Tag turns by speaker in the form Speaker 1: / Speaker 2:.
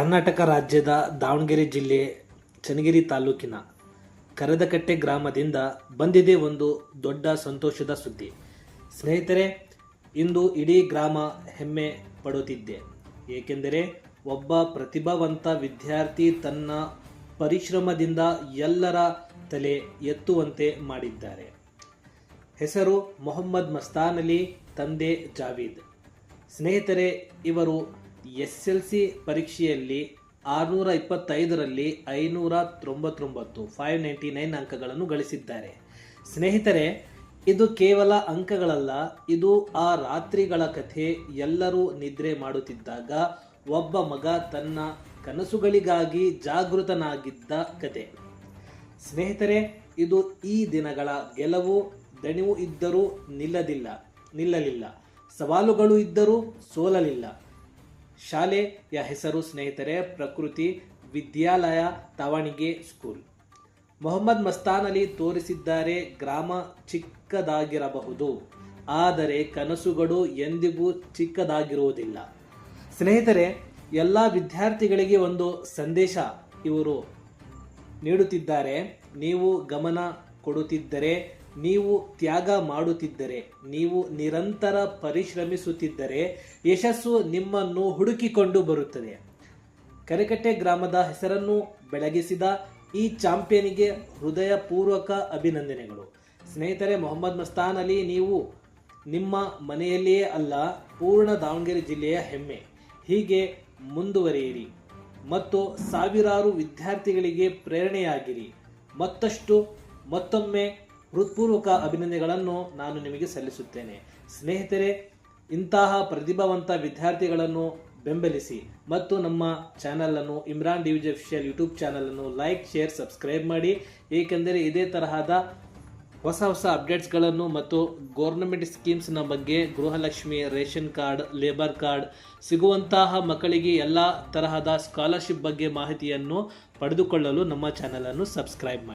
Speaker 1: ಕರ್ನಾಟಕ ರಾಜ್ಯದ ದಾವಣಗೆರೆ ಜಿಲ್ಲೆ ಚನ್ನಗಿರಿ ತಾಲೂಕಿನ ಕರದಕಟ್ಟೆ ಗ್ರಾಮದಿಂದ ಬಂದಿದೆ ಒಂದು ದೊಡ್ಡ ಸಂತೋಷದ ಸುದ್ದಿ. ಸ್ನೇಹಿತರೆ, ಇಂದು ಇಡೀ ಗ್ರಾಮ ಹೆಮ್ಮೆ ಪಡುತ್ತಿದೆ. ಏಕೆಂದರೆ ಒಬ್ಬ ಪ್ರತಿಭಾವಂತ ವಿದ್ಯಾರ್ಥಿ ತನ್ನ ಪರಿಶ್ರಮದಿಂದ ಎಲ್ಲರ ತಲೆ ಎತ್ತುವಂತೆ ಮಾಡಿದ್ದಾರೆ. ಹೆಸರು ಮೊಹಮ್ಮದ್ ಮಸ್ತಾನ್ ಅಲಿ, ತಂದೆ ಜಾವೀದ್. ಸ್ನೇಹಿತರೆ, ಇವರು SLC ಪರೀಕ್ಷೆಯಲ್ಲಿ 625ರಲ್ಲಿ 599 ಅಂಕಗಳನ್ನು ಗಳಿಸಿದ್ದಾರೆ. ಸ್ನೇಹಿತರೆ, ಇದು ಕೇವಲ ಅಂಕಗಳಲ್ಲ, ಇದು ಆ ರಾತ್ರಿಗಳ ಕಥೆ. ಎಲ್ಲರೂ ನಿದ್ರೆ ಮಾಡುತ್ತಿದ್ದಾಗ ಒಬ್ಬ ಮಗ ತನ್ನ ಕನಸುಗಳಿಗಾಗಿ ಜಾಗೃತನಾಗಿದ್ದ ಕತೆ. ಸ್ನೇಹಿತರೆ, ಇದು ಈ ದಿನಗಳ ಗೆಲುವು. ದಣಿವು ಇದ್ದರೂ ನಿಲ್ಲಲಿಲ್ಲ, ಸವಾಲುಗಳು ಇದ್ದರೂ ಸೋಲಲಿಲ್ಲ. ಶಾಲೆಯ ಹೆಸರು ಸ್ನೇಹಿತರೆ ಪ್ರಕೃತಿ ವಿದ್ಯಾಲಯ ದಾವಣಗೆರೆ ಸ್ಕೂಲ್. ಮೊಹಮ್ಮದ್ ಮಸ್ತಾನ್ ಅಲಿ ತೋರಿಸಿದ್ದಾರೆ, ಗ್ರಾಮ ಚಿಕ್ಕದಾಗಿರಬಹುದು, ಆದರೆ ಕನಸುಗಳು ಎಂದಿಗೂ ಚಿಕ್ಕದಾಗಿರುವುದಿಲ್ಲ. ಸ್ನೇಹಿತರೆ, ಎಲ್ಲ ವಿದ್ಯಾರ್ಥಿಗಳಿಗೆ ಒಂದು ಸಂದೇಶ ಇವರು ನೀಡುತ್ತಿದ್ದಾರೆ. ನೀವು ಗಮನ ಕೊಡುತ್ತಿದ್ದರೆ, ನೀವು ತ್ಯಾಗ ಮಾಡುತ್ತಿದ್ದರೆ, ನೀವು ನಿರಂತರ ಪರಿಶ್ರಮಿಸುತ್ತಿದ್ದರೆ ಯಶಸ್ಸು ನಿಮ್ಮನ್ನು ಹುಡುಕಿಕೊಂಡು ಬರುತ್ತದೆ. ಕರಕಟ್ಟೆ ಗ್ರಾಮದ ಹೆಸರನ್ನು ಬೆಳಗಿಸಿದ ಈ ಚಾಂಪಿಯನ್ಗೆ ಹೃದಯಪೂರ್ವಕ ಅಭಿನಂದನೆಗಳು. ಸ್ನೇಹಿತರೆ, ಮೊಹಮ್ಮದ್ ಮಸ್ತಾನ್ ಅಲಿ, ನೀವು ನಿಮ್ಮ ಮನೆಯಲ್ಲಿಯೇ ಅಲ್ಲ, ಪೂರ್ಣ ದಾವಣಗೆರೆ ಜಿಲ್ಲೆಯ ಹೆಮ್ಮೆ. ಹೀಗೆ ಮುಂದುವರಿಯಿರಿ ಮತ್ತು ಸಾವಿರಾರು ವಿದ್ಯಾರ್ಥಿಗಳಿಗೆ ಪ್ರೇರಣೆಯಾಗಿರಿ. ಮತ್ತೊಮ್ಮೆ ಹೃತ್ಪೂರ್ವಕ ಅಭಿನಂದನೆಗಳನ್ನು ನಾನು ನಿಮಗೆ ಸಲ್ಲಿಸುತ್ತೇನೆ. ಸ್ನೇಹಿತರೆ, ಇಂತಹ ಪ್ರತಿಭಾವಂತ ವಿದ್ಯಾರ್ಥಿಗಳನ್ನು ಬೆಂಬಲಿಸಿ ಮತ್ತು ನಮ್ಮ ಚಾನಲನ್ನು ಇಮ್ರಾನ್ ಡಿವಿಜಿ ಅಫಿಷಿಯಲ್ ಯೂಟ್ಯೂಬ್ ಚಾನಲನ್ನು ಲೈಕ್, ಶೇರ್, ಸಬ್ಸ್ಕ್ರೈಬ್ ಮಾಡಿ. ಏಕೆಂದರೆ ಇದೇ ತರಹದ ಹೊಸ ಅಪ್ಡೇಟ್ಸ್ಗಳನ್ನು ಮತ್ತು ಗೌರ್ನಮೆಂಟ್ ಸ್ಕೀಮ್ಸ್ನ ಬಗ್ಗೆ, Gruhalakshmi, ration card, labour card ಸಿಗುವಂತಹ ಮಕ್ಕಳಿಗೆ ಎಲ್ಲ ತರಹದ ಸ್ಕಾಲರ್ಶಿಪ್ ಬಗ್ಗೆ ಮಾಹಿತಿಯನ್ನು ಪಡೆದುಕೊಳ್ಳಲು ನಮ್ಮ ಚಾನಲನ್ನು ಸಬ್ಸ್ಕ್ರೈಬ್ ಮಾಡಿ.